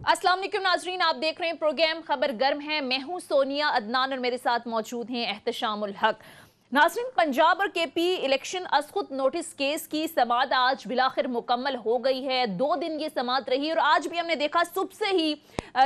अस्सलाम वालेकुम नाजरीन, आप देख रहे हैं प्रोग्राम खबर गर्म है। मैं हूं सोनिया अदनान और मेरे साथ मौजूद हैं एहतशामुल हक। नाजरीन, पंजाब और केपी इलेक्शन असखुद नोटिस केस की समाअत आज बिलाखिर मुकम्मल हो गई है। 2 दिन ये समाअत रही और आज भी हमने देखा सुबह से ही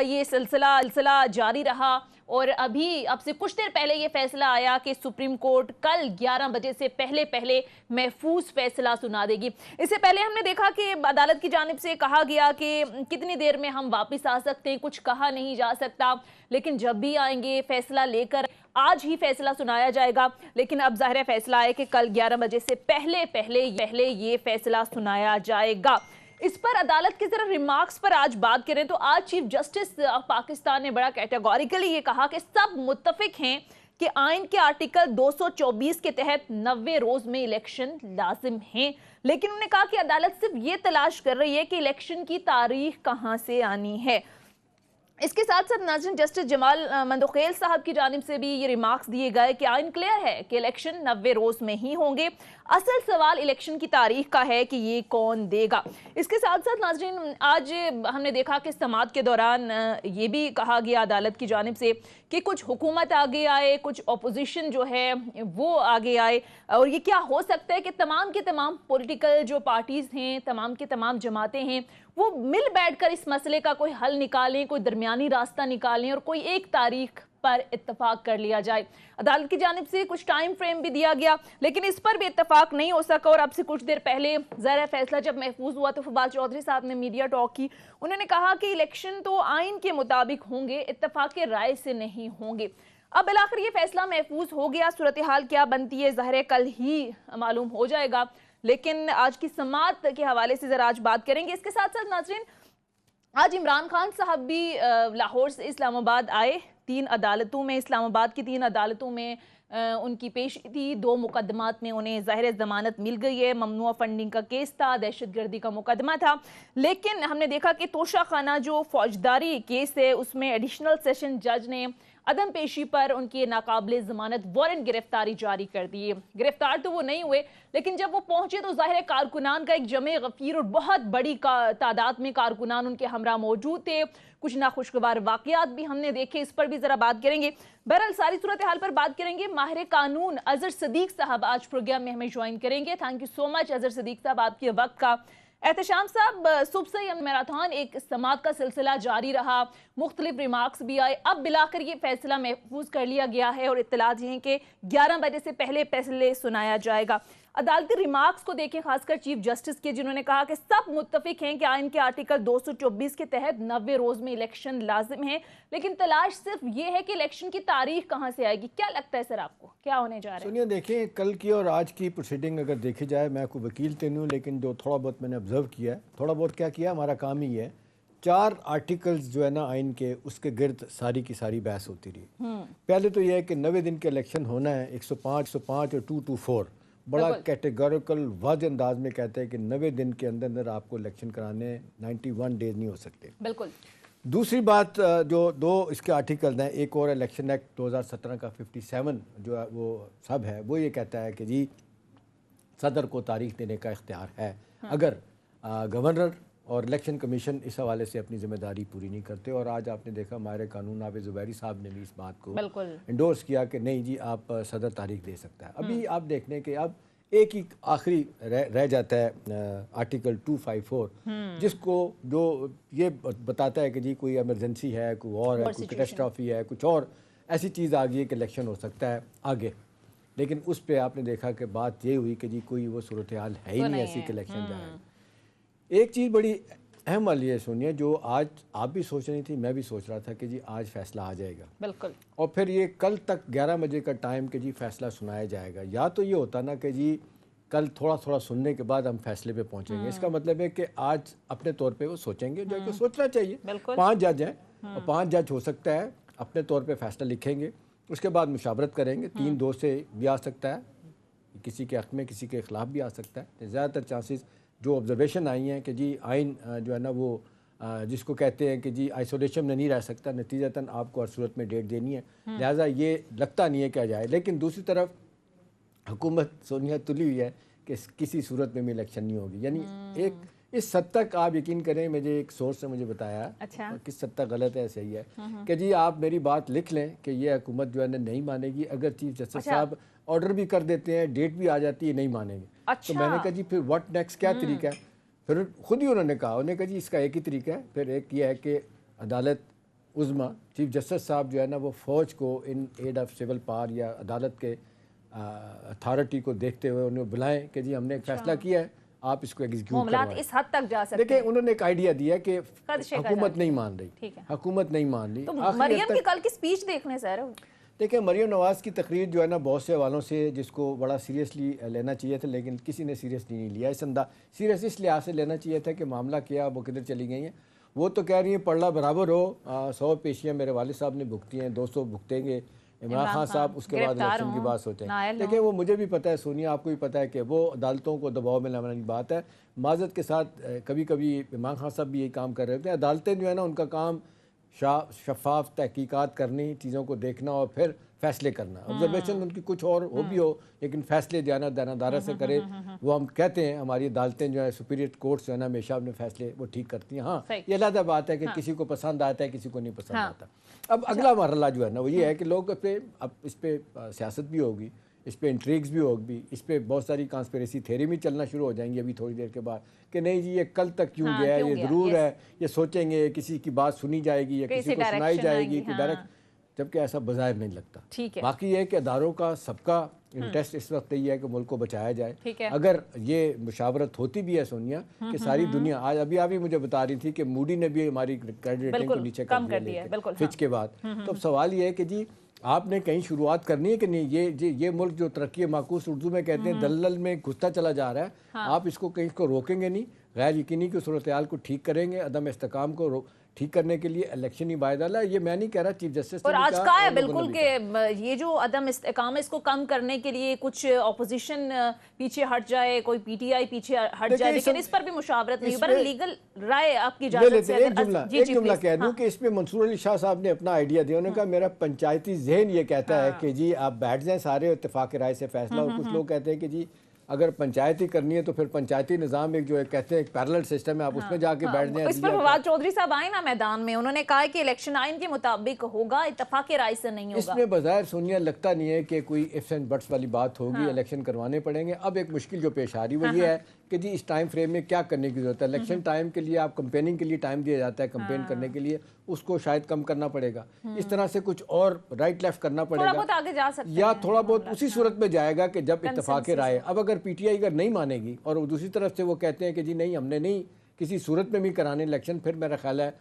ये सिलसिला जारी रहा और अभी अब से कुछ देर पहले ये फैसला आया कि सुप्रीम कोर्ट कल 11 बजे से पहले पहले महफूज फैसला सुना देगी। इससे पहले हमने देखा कि अदालत की जानिब से कहा गया कि कितनी देर में हम वापस आ सकते हैं, कुछ कहा नहीं जा सकता, लेकिन जब भी आएंगे फैसला लेकर आज ही फैसला सुनाया जाएगा। लेकिन अब जाहिर है फैसला है कि कल 11 बजे से पहले पहले ये फैसला सुनाया जाएगा। इस पर अदालत के जरा रिमार्क्स पर आज बात करें तो आज चीफ जस्टिस ऑफ पाकिस्तान ने बड़ा कैटेगोरिकली ये कहा कि सब मुत्तफिक हैं कि आइन के आर्टिकल 224 के तहत 90 रोज में इलेक्शन लाजिम हैं, लेकिन उन्होंने कहा कि अदालत सिर्फ ये तलाश कर रही है कि इलेक्शन की तारीख कहां से आनी है। इसके साथ साथ नाज़रीन जस्टिस जमाल मंदोखेल साहब की जानिब से भी ये रिमार्क्स दिए गए कि आइन क्लियर है कि इलेक्शन 90 रोज में ही होंगे, असल सवाल इलेक्शन की तारीख का है कि ये कौन देगा। इसके साथ साथ नाज़रीन आज हमने देखा कि समाअत के दौरान ये भी कहा गया अदालत की जानिब से कि कुछ हुकूमत आगे आए, कुछ अपोजिशन जो है वो आगे आए, और ये क्या हो सकता है कि तमाम के तमाम पॉलिटिकल जो पार्टीज हैं, तमाम के तमाम जमातें हैं, वो मिल बैठकर इस मसले का कोई हल निकालें, कोई दरमियानी रास्ता निकालें और कोई एक तारीख पर इत्तफाक कर लिया जाए। अदालत की जानिब से कुछ टाइम फ्रेम भी दिया गया, लेकिन इस पर भी इत्तफाक नहीं हो सका और अब से कुछ देर पहले ज़रा फैसला जब महफूज हुआ तो फवाद चौधरी साहब ने मीडिया टॉक की। उन्होंने कहा कि इलेक्शन तो आइन के मुताबिक होंगे, इत्तफाक राय से नहीं होंगे। अब बिलाखिर ये फैसला महफूज हो गया, सूरत हाल क्या बनती है ज़ाहिर है कल ही मालूम हो जाएगा, लेकिन आज की समाअत के हवाले से ज़रा आज बात करेंगे। इसके साथ साथ नाज़रीन आज इमरान खान साहब भी लाहौर से इस्लामाबाद आए। 3 अदालतों में, इस्लामाबाद की 3 अदालतों में उनकी पेशी थी। 2 मुकदमात में उन्हें ज़ाहिर ज़मानत मिल गई है। ममनुआ फंडिंग का केस था, दहशतगर्दी का मुकदमा था, लेकिन हमने देखा कि तोशा खाना जो फौजदारी केस है उसमें एडिशनल सेशन जज ने अदम पेशी पर उनकी नाकाबिले ज़मानत वारंट गिरफ्तारी जारी कर दी है। गिरफ्तार तो वो नहीं हुए, लेकिन जब वो पहुंचे तो ज़ाहिर कारकुनान का एक जमे गफीर और बहुत बड़ी तादाद में कारकुनान उनके हमरा मौजूद थे। कुछ नाखुशगवार वाक़यात भी हमने देखे, इस पर भी ज़रा बात करेंगे। बहरहाल सारी सूरत हाल पर बात करेंगे। माहिर कानून अजहर सदीक साहब आज प्रोग्राम में हमें ज्वाइन करेंगे। Thank you so much Azhar Sadiq साहब आपके वक्त का। एहतशाम साहब, सुबह से ही मैराथन एक समाअत का सिलसिला जारी रहा, मुख्तलिफ रिमार्क्स भी आए, अब बिलाकर ये फैसला महफूज कर लिया गया है और इत्तलात ये हैं कि 11 बजे से पहले फैसले सुनाया जाएगा। अदालती रिमार्क्स को देखें, खासकर चीफ जस्टिस के, जिन्होंने कहा कि सब मुत्तफिक हैं कि आइन के आर्टिकल 224 के तहत 90 रोज में इलेक्शन लाजिम है, लेकिन तलाश सिर्फ ये है कि इलेक्शन की तारीख कहां से आएगी। क्या लगता है सर आपको क्या होने जा रहा है? सुनिए, देखें कल की और आज की प्रोसीडिंग अगर देखी जाए, मैं कोई वकील तो नहीं हूँ, लेकिन जो थोड़ा बहुत मैंने ऑब्जर्व किया है, थोड़ा बहुत क्या किया, हमारा काम ही है, 4 आर्टिकल्स जो है ना आइन के, उसके गिर्द सारी की सारी बहस होती रही। पहले तो यह है कि 90 दिन का इलेक्शन होना है, 105 और 224 बड़ा कैटेगोरिकल वाज़ अंदाज में कहते हैं कि 90 दिन के अंदर अंदर आपको इलेक्शन कराने 91 डेज नहीं हो सकते। बिल्कुल। दूसरी बात, जो 2 इसके आर्टिकल हैं, एक और इलेक्शन एक्ट 2017 का 57 जो है वो सब है, वो ये कहता है कि जी सदर को तारीख देने का इख्तियार है अगर गवर्नर और इलेक्शन कमीशन इस हवाले से अपनी जिम्मेदारी पूरी नहीं करते। और आज आपने देखा माहिर कानून नाफिज़ ज़ुबैरी साहब ने भी इस बात को इंडोर्स किया कि नहीं जी आप सदर तारीख दे सकता है। अभी आप देखने के अब एक ही आखिरी रह जाता है आर्टिकल 254, जिसको जो ये बताता है कि जी कोई इमरजेंसी है, कोई और है, कोई कैटास्ट्रॉफी है, कुछ और ऐसी चीज़ आ गई है कि इलेक्शन हो सकता है आगे। लेकिन उस पर आपने देखा कि बात ये हुई कि जी कोई वो सूरत हाल है ही नहीं ऐसी कि इलेक्शन जाए। एक चीज़ बड़ी अहम वाली है सुनिए, जो आज आप भी सोच रही थी, मैं भी सोच रहा था कि जी आज फैसला आ जाएगा। बिल्कुल। और फिर ये कल तक 11 बजे का टाइम कि जी फैसला सुनाया जाएगा। या तो ये होता ना कि जी कल थोड़ा थोड़ा सुनने के बाद हम फैसले पे पहुंचेंगे। इसका मतलब है कि आज अपने तौर पे वो सोचेंगे, जो कि सोचना चाहिए। 5 जज हैं और 5 जज हो सकता है अपने तौर पे फैसला लिखेंगे, उसके बाद मुशावरत करेंगे। 3-2 से भी आ सकता है, किसी के हक़ में किसी के ख़िलाफ़ भी आ सकता है। ज़्यादातर चांसेस जो ऑब्जर्वेशन आई हैं कि जी आइन जो है ना वो जिसको कहते हैं कि जी आइसोलेशन में नहीं रह सकता, नतीजतन आपको हर सूरत में डेट देनी है, लिहाजा ये लगता नहीं है कि आ जाए। लेकिन दूसरी तरफ हुकूमत सोनिया तुली हुई है कि किसी सूरत में भी इलेक्शन नहीं होगी। यानी एक इस हद तक आप यकीन करें, मुझे एक सोर्स ने मुझे बताया, अच्छा, किस हद तक गलत है सही है, कि जी आप मेरी बात लिख लें कि ये हुकूमत जो है ना नहीं मानेगी, अगर चीफ जस्टिस अच्छा, साहब ऑर्डर भी कर देते हैं, डेट भी आ जाती है, नहीं मानेंगे। तो मैंने कहा जी फिर व्हाट नेक्स्ट, क्या तरीका है? फिर खुद ही उन्होंने कहा जी इसका एक ही तरीका है। फिर एक ये है कि अदालत उज़्मा, चीफ जस्टिस साहब जो है ना वो फ़ौज को in aid of civil power या अदालत के अथॉरिटी को देखते हुए उन्हें बुलाएं कि जी हमने एक फैसला किया है, आप इसको एग्जीक्यूट करवाएं। इस हद तक जा सकते देखिए हैं। उन्होंने एक आइडिया दिया कि हुकूमत नहीं मान रही, ठीक है, हुकूमत नहीं मान रही। तो मरियम की कल की स्पीच देखने सर, देखिए मरियम नवाज़ की तकरीर जो है ना बहुत से हवालों से जिसको बड़ा सीरियसली लेना चाहिए था, लेकिन किसी ने सीरियसली नहीं लिया। सीरियस इस लिहाज से लेना चाहिए था कि मामला क्या, वो किधर चली गई हैं। वो तो कह रही हैं पढ़ला बराबर हो, 100 पेशियाँ मेरे वालिद साहब ने भुगती हैं, 200 भुगतेंगे इमरान खान साहब, उसके बाद इलेक्शन की बात सोचें। देखिए वो मुझे भी पता है, सोनिया आपको भी पता है कि वो अदालतों को दबाव में लाने की बात है। माजरत के साथ कभी कभी इमरान खान साहब भी यही काम कर रहे होते हैं। अदालतें जो है ना उनका काम शफाफ तहकीकात करनी, चीज़ों को देखना और फिर फैसले करना। ऑब्जर्वेशन उनकी कुछ और हो भी हो, लेकिन फैसले दानादारा से करे। वो हम कहते हैं हमारी अदालतें जो है सुपीरियर कोर्ट्स जो है ना हमेशा अपने फैसले वो ठीक करती हैं। हाँ ये अलग बात है कि किसी को पसंद आता है, किसी को नहीं पसंद आता। अब अगला मरहला जो है ना वो ये है कि लोग अब इस पर सियासत भी होगी, इस पर इंट्रिग्स भी होगी, इस पर बहुत सारी कॉन्स्पिरेसी थ्योरी भी चलना शुरू हो जाएंगी अभी थोड़ी देर के बाद कि नहीं जी ये कल तक क्यों गया, ये ज़रूर है, ये सोचेंगे, किसी की बात सुनी जाएगी या किसी को सुनाई जाएगी कि डायरेक्ट, जबकि ऐसा बज़ाहिर नहीं लगता। बाकी ये है कि अदारों का सबका इंटरेस्ट इस वक्त यही है कि मुल्क को बचाया जाए। अगर ये मुशावरत होती भी है सोनिया कि सारी दुनिया, आज अभी मुझे बता रही थी कि मूडी ने भी हमारी क्रेडिट रेटिंग को नीचे कर दिया फिच के बाद। तो अब सवाल ये है कि जी आपने कहीं शुरुआत करनी है कि नहीं। ये मुल्क जो तरक्की माकूस उर्दू में कहते हैं दलदल में घुसता चला जा रहा है, आप इसको कहीं इसको रोकेंगे नहीं, गैर यकीनी की सूरत हाल को ठीक करेंगे, अदम इस्तेकाम को ठीक करने के लिए इलेक्शन ही बायदाला। ये मैं नहीं कह रहा, चीफ जस्टिस और आज का है बिल्कुल कि ये जो अदम इस्तेकाम है इसको कम करने के लिए कुछ ऑपोजिशन पीछे हट जाए, कोई पीटीआई पीछे हट जाए, लेकिन इस पर भी मुशावरत नहीं, पर लीगल राय आपकी इजाजत से एक जुमला कह दूं कि इसमें मंसूर अली शाह साहब ने अपना आइडिया दिया। उन्होंने कहा मेरा पंचायती जहन ये कहता है कि जी आप बैठ जाएं सारे इत्तेफाक राय से फैसला। और कुछ लोग कहते हैं कि जी अगर पंचायती करनी है तो फिर पंचायती निज़ाम एक जो है कहते हैं एक पैरेलल सिस्टम है, आप उसमें जाके बैठ जाएं। इस पर फवाद चौधरी साहब आए ना मैदान में, उन्होंने कहा कि इलेक्शन आइन के मुताबिक होगा, इत्तेफाक राय से नहीं होगा। इसमें बज़ाहिर सोनिया लगता नहीं है कि कोई इफ्स एंड बट्स वाली बात होगी। इलेक्शन करवाने पड़ेंगे। अब एक मुश्किल जो पेश आ रही वो ये है कि जी इस टाइम फ्रेम में क्या करने की जरूरत है। इलेक्शन टाइम के लिए आप कंपेनिंग के लिए टाइम दिया जाता है, कंपेन करने के लिए, उसको शायद कम करना पड़ेगा। इस तरह से कुछ और राइट लेफ्ट करना पड़ेगा, थोड़ा बहुत आगे जा सकते हैं, या थोड़ा बहुत उसी सूरत में जाएगा कि जब इत्तेफाक राय। अब अगर पीटीआई अगर नहीं मानेगी और दूसरी तरफ से वो कहते हैं कि जी नहीं हमने नहीं किसी सूरत में भी कराने इलेक्शन, फिर मेरा ख्याल है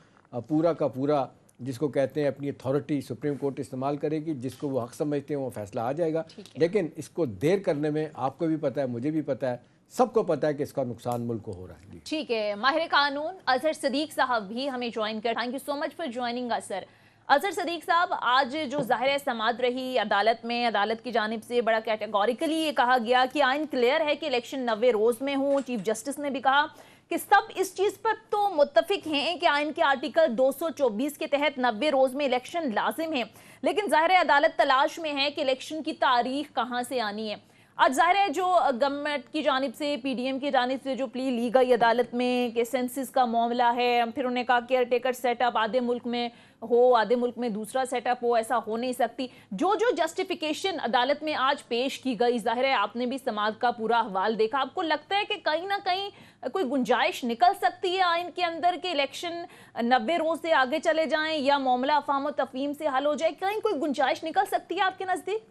पूरा का पूरा जिसको कहते हैं अपनी अथॉरिटी सुप्रीम कोर्ट इस्तेमाल करेगी, जिसको वो हक समझते हैं वो फैसला आ जाएगा। लेकिन इसको देर करने में आपको भी पता है, मुझे भी पता है, सबको पता है कि इसका नुकसान मुल्क को हो रहा है। ठीक है, माहिर कानून अजहर सदीक साहब भी हमें ज्वाइन कर, thank you so much for joining us sir. Azhar Sadiq साहब, आज जो ज़ाहिर समात रही अदालत में, अदालत की जानिब से बड़ा कैटेगोरिकली ये कहा गया कि आइन क्लियर है कि इलेक्शन 90 रोज़ में हो। चीफ जस्टिस ने भी कहा कि सब इस चीज़ पर तो मुत्तफिक हैं कि आइन के आर्टिकल 224 के तहत 90 रोज़ में इलेक्शन लाजिम है, लेकिन ज़ाहिर अदालत तलाश में है कि इलेक्शन की तारीख कहाँ से आनी है। आज ज़ाहिर है जो गवर्नमेंट की जानिब से, पीडीएम की जानिब से जो प्ली ली गई अदालत में कि सेंसस का मामला है, फिर उन्होंने कहा केयर टेकर सेटअप आधे मुल्क में हो, आधे मुल्क में दूसरा सेटअप हो, ऐसा हो नहीं सकती। जो जस्टिफिकेशन अदालत में आज पेश की गई, ज़ाहिर है आपने भी समाज का पूरा अहवाल देखा, आपको लगता है कि कहीं ना कहीं कोई गुंजाइश निकल सकती है आइन के अंदर कि इलेक्शन 90 रोज से आगे चले जाएं या मामला अफाम और तफहीम से हल हो जाए? कहीं कोई गुंजाइश निकल सकती है आपके नजदीक?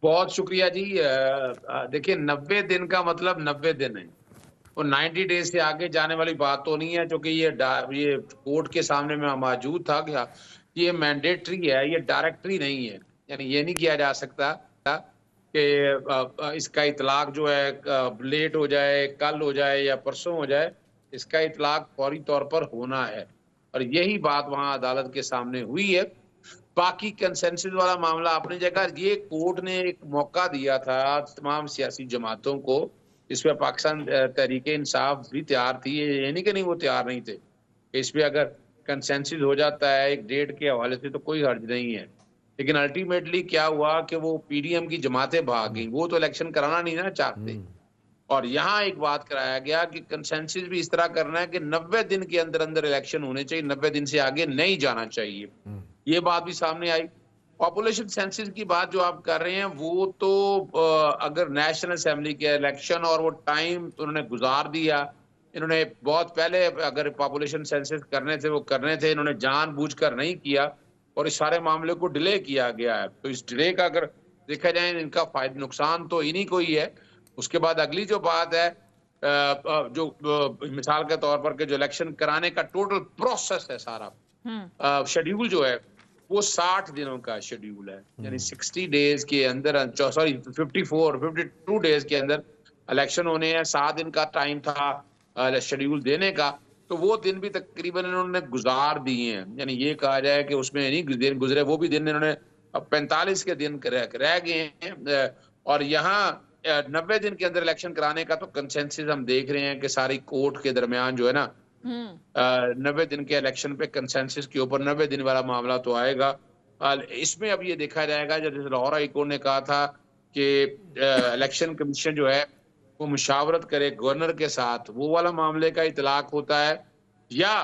बहुत शुक्रिया जी। देखिए 90 दिन का मतलब 90 दिन है, और 90 डेज से आगे जाने वाली बात तो नहीं है, क्योंकि ये कोर्ट के सामने में मौजूद था कि ये मैंडेटरी है, ये डायरेक्टरी नहीं है। यानी ये नहीं किया जा सकता कि इसका इतलाक जो है लेट हो जाए, कल हो जाए या परसों हो जाए, इसका इतलाक फौरी तौर पर होना है। और यही बात वहां अदालत के सामने हुई है। बाकी कंसेंसस वाला मामला अपनी जगह, ये कोर्ट ने एक मौका दिया था तमाम सियासी जमातों को, इस पे पाकिस्तान तहरीक इंसाफ भी तैयार थी, ये नहीं कि नहीं वो तैयार नहीं थे। इस पे अगर कंसेंसस हो जाता है एक डेट के हवाले से तो कोई हर्ज नहीं है। लेकिन अल्टीमेटली क्या हुआ कि वो पीडीएम की जमातें भाग गई, वो तो इलेक्शन कराना नहीं ना चाहते, और यहाँ एक बात कराया गया कि कंसेंसस भी इस तरह करना है कि 90 दिन के अंदर अंदर इलेक्शन होने चाहिए, 90 दिन से आगे नहीं जाना चाहिए। ये बात भी सामने आई। पॉपुलेशन सेंसस की बात जो आप कर रहे हैं वो तो अगर नेशनल असेंबली के इलेक्शन और वो टाइम तो उन्होंने गुजार दिया। इन्होंने बहुत पहले अगर पॉपुलेशन सेंसस करने थे वो करने थे, इन्होंने जानबूझकर नहीं किया और इस सारे मामले को डिले किया गया है। तो इस डिले का अगर देखा जाए इनका फायदा नुकसान तो इन्हीं को ही है। उसके बाद अगली जो बात है जो मिसाल के तौर पर के जो इलेक्शन कराने का टोटल प्रोसेस है सारा शेड्यूल जो है वो 60 दिनों का शेड्यूल है, यानी 60 डेज के अंदर, सॉरी 52 डेज के अंदर इलेक्शन होने हैं। 7 दिन का टाइम था शेड्यूल देने का, तो वो दिन भी तकरीबन इन्होंने गुजार दिए हैं। यानी ये कहा जाए कि उसमें नहीं दिन गुजरे, वो भी दिन इन्होंने 45 के दिन रह गए हैं। और यहाँ 90 दिन के अंदर इलेक्शन कराने का तो कंसेंसस हम देख रहे हैं कि सारी कोर्ट के दरमियान जो है ना 90 दिन के इलेक्शन पे कंसेंसस के ऊपर 90 दिन वाला मामला तो आएगा। इसमें अब ये देखा जाएगा, जैसे लाहौर हाई कोर्ट ने कहा था कि इलेक्शन कमीशन जो है वो मुशावरत करे गवर्नर के साथ, वो वाला मामले का इतलाक होता है या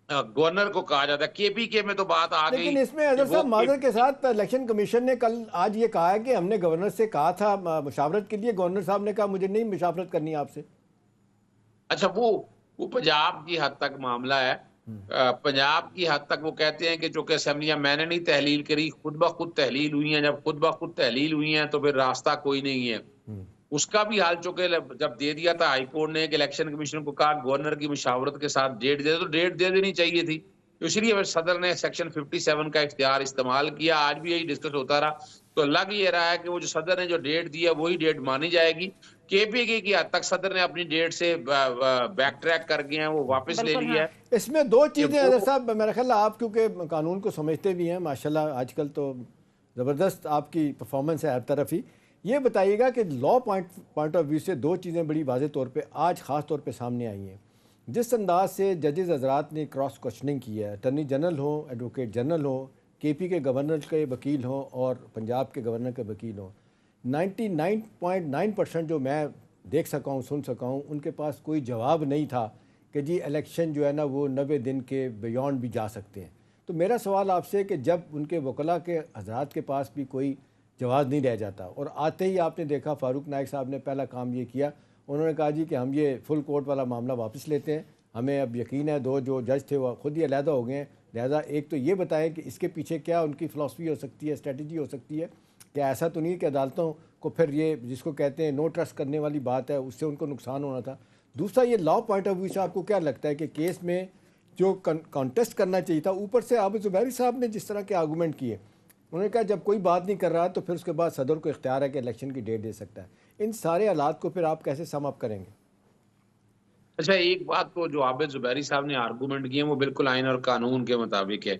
गवर्नर को कहा जाता है। केपीके में तो बात आ गई। लेकिन इसमें अजहर साहब माजर के साथ इलेक्शन कमीशन ने कल आज ये कहा है कि हमने गवर्नर से कहा था मुशावरत के लिए, गवर्नर साहब ने कहा मुझे नहीं मुशावरत करनी आपसे। अच्छा, वो पंजाब की हद तक मामला है। पंजाब की हद तक वो कहते हैं कि जो कि असेंबलियां मैंने नहीं तहलील करी, खुद ब खुद तहलील हुई हैं। जब खुद ब खुद तहलील हुई हैं तो फिर रास्ता कोई नहीं है। उसका भी हाल चुके जब दे दिया था हाई कोर्ट ने कि इलेक्शन कमीशन को कहा गवर्नर की मुशावरत के साथ डेट दे, तो डेट दे देनी चाहिए थी। तो इसलिए सदर ने सेक्शन 57 का इख्तियार इस्तेमाल किया। आज भी यही डिस्कस होता रहा। तो लग ये रहा है कि वो जो सदर ने जो डेट दी है वही डेट मानी जाएगी। केपीके की हद तक सदर ने अपनी डेट से बैक ट्रैक कर गए हैं, वो वापस ले लिया है। इसमें दो चीज़ें अजहर साहब, मेरा ख्याल आप क्योंकि कानून को समझते भी हैं माशाल्लाह, आजकल तो ज़बरदस्त आपकी परफॉर्मेंस है हर तरफ ही। ये बताइएगा कि लॉ पॉइंट ऑफ व्यू से दो चीज़ें बड़ी वाज़ेह तौर पे आज ख़ास तौर पे सामने आई हैं। जिस अंदाज से जजेस हजरात ने क्रॉस क्वेश्चनिंग की है, अटर्नी जनरल हो, एडवोकेट जनरल हो, केपी के गवर्नर के वकील हों और पंजाब के गवर्नर के वकील हों, 99.9% जो मैं देख सका हूँ, सुन सका हूँ, उनके पास कोई जवाब नहीं था कि जी इलेक्शन जो है ना वो 90 दिन के बियॉन्ड भी जा सकते हैं। तो मेरा सवाल आपसे कि जब उनके वकला के हजरात के पास भी कोई जवाब नहीं रह जाता और आते ही आपने देखा फारूक नाइक साहब ने पहला काम ये किया, उन्होंने कहा जी कि हम ये फुल कोर्ट वाला मामला वापस लेते हैं, हमें अब यकीन है दो जो जज थे वो खुद ही अलहदा हो गए हैं, लिहाजा एक तो ये बताएं कि इसके पीछे क्या उनकी फ़िलासफ़ी हो सकती है, स्ट्रेटजी हो सकती है, क्या ऐसा तो नहीं कि अदालतों को फिर ये जिसको कहते हैं नो ट्रस्ट करने वाली बात है उससे उनको नुकसान होना था। दूसरा ये लॉ पॉइंट ऑफ व्यू से आपको क्या लगता है कि केस में जो कॉन्टेस्ट करना चाहिए था, ऊपर से आबिद ज़ुबैरी साहब ने जिस तरह के आर्गूमेंट किए, उन्होंने कहा जब कोई बात नहीं कर रहा तो फिर उसके बाद सदर को इख्तियार है कि इलेक्शन की डेट दे सकता है। इन सारे हालात को फिर आप कैसे सम अप करेंगे? अच्छा, एक बात तो जो आबिद ज़ुबैरी साहब ने आर्गूमेंट किए वो बिल्कुल आइन और कानून के मुताबिक है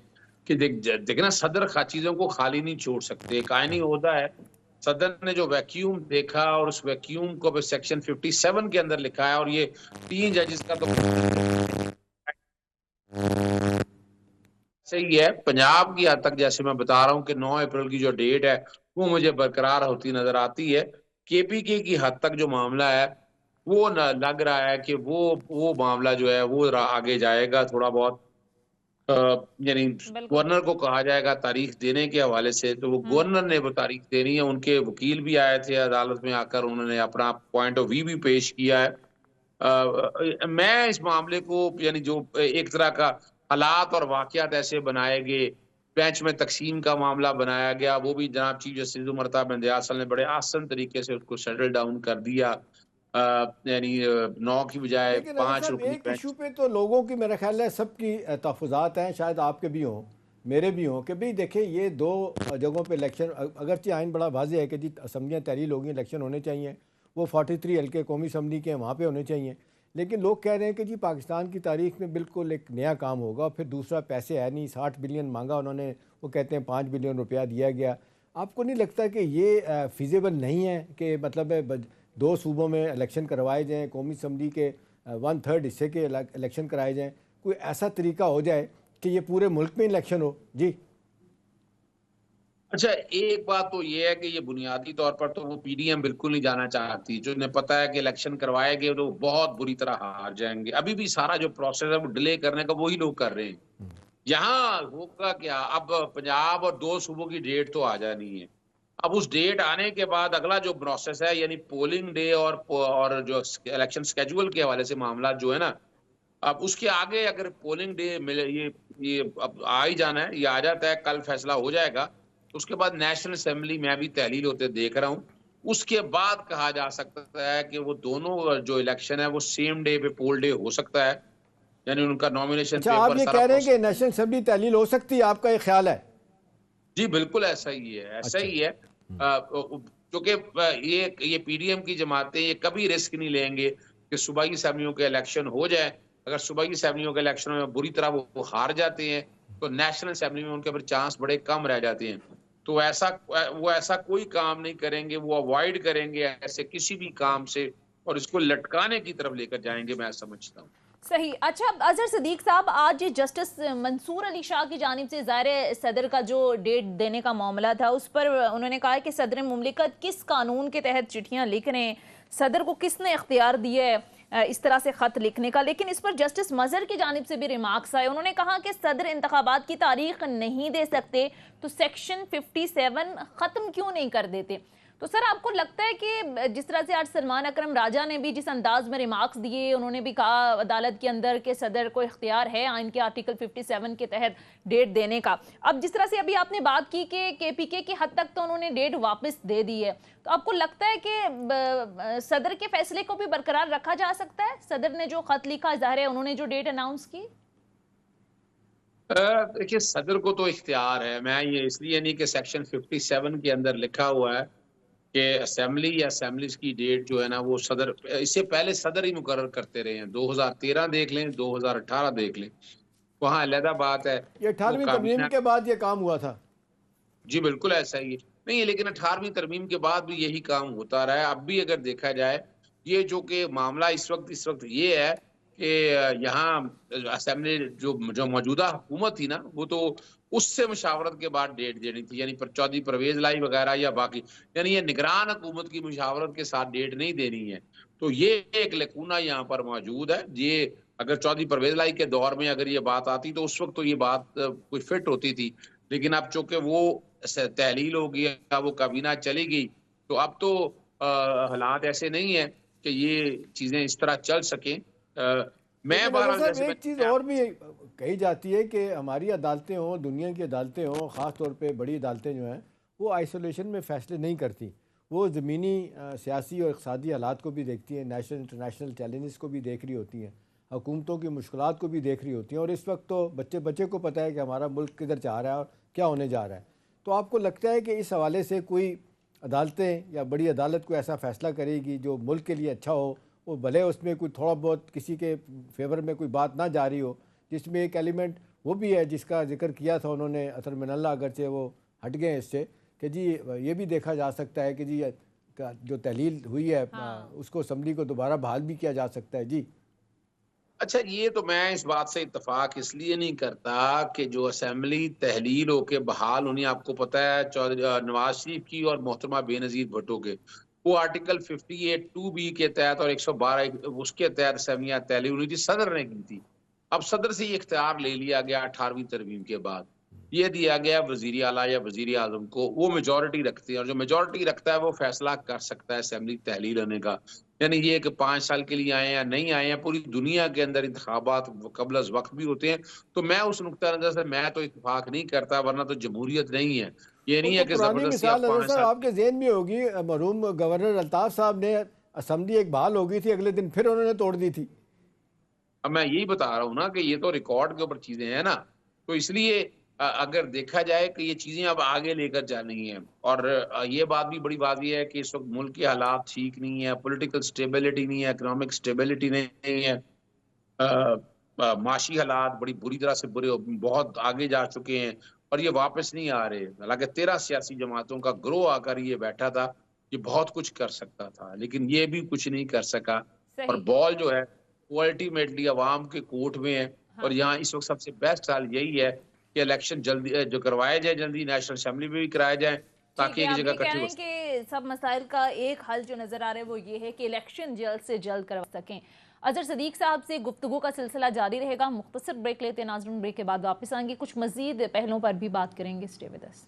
कि देखना सदर चीजों को खाली नहीं छोड़ सकते। एक आइनी होता है। सदर ने जो वैक्यूम देखा और उस वैक्यूम को सेक्शन 57 के अंदर लिखा है और ये 3 जजेस का तो सही है। पंजाब की हद तक जैसे मैं बता रहा हूँ कि 9 अप्रैल की जो डेट है वो मुझे बरकरार होती नजर आती है। केपीके की हद तक जो मामला है वो लग रहा है कि वो मामला जो है वो आगे जाएगा थोड़ा बहुत। यानी गवर्नर को कहा जाएगा तारीख देने के हवाले से, तो वो गवर्नर ने वो तारीख देनी है। उनके वकील भी आए थे अदालत में आकर, उन्होंने अपना पॉइंट ऑफ व्यू भी पेश किया है। मैं इस मामले को यानी जो एक तरह का हालात और वाकयात ऐसे बनाए गए, बेंच में तकसीम का मामला बनाया गया, वो भी जनाब चीफ जस्टिस उमरता बंदयासल ने बड़े आसान तरीके से उसको सेटल डाउन कर दिया। यानी 9 की बजाय 5 रुकनी एक इशू पे तो लोगों की मेरा ख्याल है सबकी तहफ़्फ़ुज़ात हैं, शायद आपके भी हों मेरे भी हों, कि भाई देखें ये दो जगहों पे इलेक्शन, अगरचे आइन बड़ा वाज़ेह है कि जी असम्बलियाँ तहलील होगी, इलेक्शन होने चाहिए, वो 43 हल्के कौमी असम्बली के वहाँ पे होने चाहिए, लेकिन लोग कह रहे हैं कि जी पाकिस्तान की तारीख में बिल्कुल एक नया काम होगा। फिर दूसरा पैसे है नहीं, 60 बिलियन मांगा उन्होंने, वो कहते हैं 5 बिलियन रुपया दिया गया। आपको नहीं लगता कि ये फिजिबल नहीं है कि मतलब 2 सूबों में इलेक्शन करवाए जाएँ, कौमी असम्बली के 1/3 हिस्से के इलेक्शन कराए जाएँ, कोई ऐसा तरीका हो जाए कि ये पूरे मुल्क में इलेक्शन हो? जी अच्छा, एक बात तो ये है कि ये बुनियादी तौर पर तो वो पीडीएम बिल्कुल नहीं जाना चाहती। जो उन्हें पता है कि इलेक्शन करवाएँगे तो बहुत बुरी तरह हार जाएँगे। अभी भी सारा जो प्रोसेस है वो डिले करने का वही लोग कर रहे हैं। यहाँ होगा क्या, अब पंजाब और 2 सूबों की डेट तो आ जानी है। अब उस डेट आने के बाद अगला जो प्रोसेस है, यानी पोलिंग डे और जो इलेक्शन शेड्यूल के हवाले से मामला जो है ना, अब उसके आगे अगर पोलिंग डे मिले, ये अब आ ही जाना है, ये आ जाता है, कल फैसला हो जाएगा। उसके बाद नेशनल असेंबली में भी तहलील होते देख रहा हूँ। उसके बाद कहा जा सकता है कि वो दोनों जो इलेक्शन है वो सेम डे पे पोल डे हो सकता है, यानी उनका नॉमिनेशन अच्छा, आप पेपर ये सारा कह रहे हैं कि प्रोसेस। नेशनल असेंबली तहलील हो सकती है, आपका ये ख्याल है? जी, बिल्कुल ऐसा ही है, ऐसा अच्छा। ही है। क्योंकि ये पीडीएम की जमातें ये कभी रिस्क नहीं लेंगे कि सूबाई असेंबलियों के इलेक्शन हो जाए। अगर सूबाई असेंबलियों के इलेक्शन में बुरी तरह वो हार जाते हैं, तो नेशनल असेंबली में उनके फिर चांस बड़े कम रह जाते हैं। तो वो ऐसा कोई काम नहीं करेंगे, वो अवॉइड करेंगे ऐसे किसी भी काम से, और इसको लटकाने की तरफ लेकर जाएंगे, मैं समझता हूँ। सही। अच्छा अजहर सिद्दीक साहब, आज जस्टिस मंसूर अली शाह की जानिब से ज़ाहिर सदर का जो डेट देने का मामला था, उस पर उन्होंने कहा है कि सदर मुमलिकत किस कानून के तहत चिट्ठियां लिख रहे हैं, सदर को किसने इख्तियार दिया है इस तरह से ख़त लिखने का। लेकिन इस पर जस्टिस मजहर की जानिब से भी रिमार्क्स आए। उन्होंने कहा कि सदर इंतखाबात की तारीख नहीं दे सकते तो सेक्शन 57 ख़त्म क्यों नहीं कर देते। तो सर, आपको लगता है कि जिस तरह से आज सलमान अकरम राजा ने भी जिस अंदाज में रिमार्क्स दिए, उन्होंने भी कहा अदालत के अंदर के सदर को इख्तियार है आइन के आर्टिकल 57 के तहत डेट देने का। अब जिस तरह से अभी आपने बात की कि केपीके की हद तक तो उन्होंने डेट वापस दे दी है, तो आपको लगता है कि सदर के फैसले को भी बरकरार रखा जा सकता है? सदर ने जो खत लिखा, जाहिर है उन्होंने जो डेट अनाउंस की। देखिए, सदर को तो इख्तियार है। मैं ये इसलिए नहीं कि सेक्शन 57 के अंदर लिखा हुआ है कि असेंबली या असेंबलीज की डेट जो है ना वो सदर, इससे पहले सदर ही मुकर्रर करते रहे हैं। 2013 देख लें, 2018 देख लें, वहाँ अलहदा बात है। ये वो 18वीं तरमीम काबीना, के बाद ये काम हुआ था। जी बिल्कुल ऐसा ही है। नहीं है, लेकिन 18वीं तरमीम के बाद भी यही काम होता रहा है। अब भी अगर देखा जाए, ये जो कि मामला इस वक्त ये है कि यहाँ असेंबली जो मौजूदा हुकूमत थी ना, वो तो उससे मुशावरत के बाद डेट देनी थी, यानी पर चौधरी परवेज लाई वगैरह या बाकी, यानी ये निगरान हुकूमत की मुशावरत के साथ डेट नहीं देनी है। तो ये एक लकूना यहाँ पर मौजूद है। ये अगर चौधरी परवेज लाई के दौर में अगर ये बात आती तो उस वक्त तो ये बात कोई फिट होती थी। लेकिन अब चूंकि वो तहलील हो गया, वो काबीना चली गई, तो अब तो हालात ऐसे नहीं है कि ये चीजें इस तरह चल सकें। मैं लेकिन अगर बहरहाल साहब जैसे एक चीज़ और भी कही जाती है कि हमारी अदालतें हों, दुनिया की अदालतें हों, ख़ास तौर पे बड़ी अदालतें जो हैं वो आइसोलेशन में फ़ैसले नहीं करती। वो ज़मीनी सियासी और इक़्तिसादी हालात को भी देखती हैं, नेशनल इंटरनेशनल चैलेंजेस को भी देख रही होती हैं, हुकूमतों की मुश्किलात को भी देख रही होती हैं। और इस वक्त तो बच्चे को पता है कि हमारा मुल्क किधर जा रहा है और क्या होने जा रहा है। तो आपको लगता है कि इस हवाले से कोई अदालतें या बड़ी अदालत को ऐसा फ़ैसला करेगी जो मुल्क के लिए अच्छा हो, वो भले उसमें कोई थोड़ा बहुत किसी के फेवर में कोई बात ना जा रही हो, जिसमें एक एलिमेंट वो भी है जिसका जिक्र किया था उन्होंने असर मिनल्ला, अगरचे वो हट गए इससे, कि जी ये भी देखा जा सकता है कि जी जो तहलील हुई है उसको असम्बली को दोबारा बहाल भी किया जा सकता है। जी अच्छा, ये तो मैं इस बात से इत्तफाक इसलिए नहीं करता कि जो असेंबली तहलील होके बहाल होनी, आपको पता है नवाज शरीफ की और मोहतरमा बेनज़ीर भुट्टो के, वो आर्टिकल 58(2)B के तहत और 112 उसके तहत असेंबलियां तहलील हुई थी, सदर ने की थी। अब सदर से ये इख्तियार ले लिया गया 18वीं तरमीम के बाद, ये दिया गया वजीर आला या वजीर आजम को। वो मेजॉरिटी रखते हैं और जो मेजॉरिटी रखता है वो फैसला कर सकता है असेंबली तहलील होने का। यानी ये कि 5 साल के लिए आए या नहीं आए हैं, पूरी दुनिया के अंदर इंतखाबात कबल अज़ वक्त भी होते हैं। तो मैं उस नुक्ता नज़र से मैं तो इत्तेफाक नहीं करता, वरना तो जमहूरियत नहीं है। ये वो नहीं तो है कि पुरानी जबरदस्ती मिसाल आप नजर 5 साहब साल। आपके जेहन में होगी, मरहूम गवर्नर अल्ताफ साहब ने असम्बली एक बहाल हो गई थी, अगले दिन फिर उन्होंने तोड़ दी थी। अब मैं यही बता रहा हूँ ना कि ये तो रिकॉर्ड के ऊपर चीजें हैं ना, तो इसलिए अगर देखा जाए कि ये चीजें अब आगे लेकर जानी है। और ये बात भी बड़ी वाज़ी है कि इस वक्त मुल्क के हालात ठीक नहीं है, पॉलिटिकल स्टेबिलिटी नहीं है, इकोनॉमिक स्टेबिलिटी नहीं है। माशी हालात बड़ी बुरी तरह से बहुत आगे जा चुके हैं और ये वापस नहीं आ रहे। हालांकि 13 सियासी जमातों का ग्रोह आकर ये बैठा था, ये बहुत कुछ कर सकता था, लेकिन ये भी कुछ नहीं कर सका। और सही। बॉल जो है वो अल्टीमेटली अवाम के कोर्ट में है। हाँ। और यहाँ इस वक्त सबसे बेस्ट हाल यही है कि इलेक्शन जल्दी जो करवाया जाए, जल्दी नेशनल असेंबली में भी कराया जाए, ताकि एक आप जगह ये कह इकट्ठी रहे हो हैं सके। कि सब मसाइल का एक हल जो नजर आ रहा है वो ये है कि इलेक्शन जल्द से जल्द करवा सकें। अजहर सदीक साहब से गुफ्तगू का सिलसिला जारी रहेगा। मुख्तसर ब्रेक लेते हैं नाज़रीन, ब्रेक के बाद वापस आएंगे, कुछ मजीद पहलुओं पर भी बात करेंगे। Stay with us.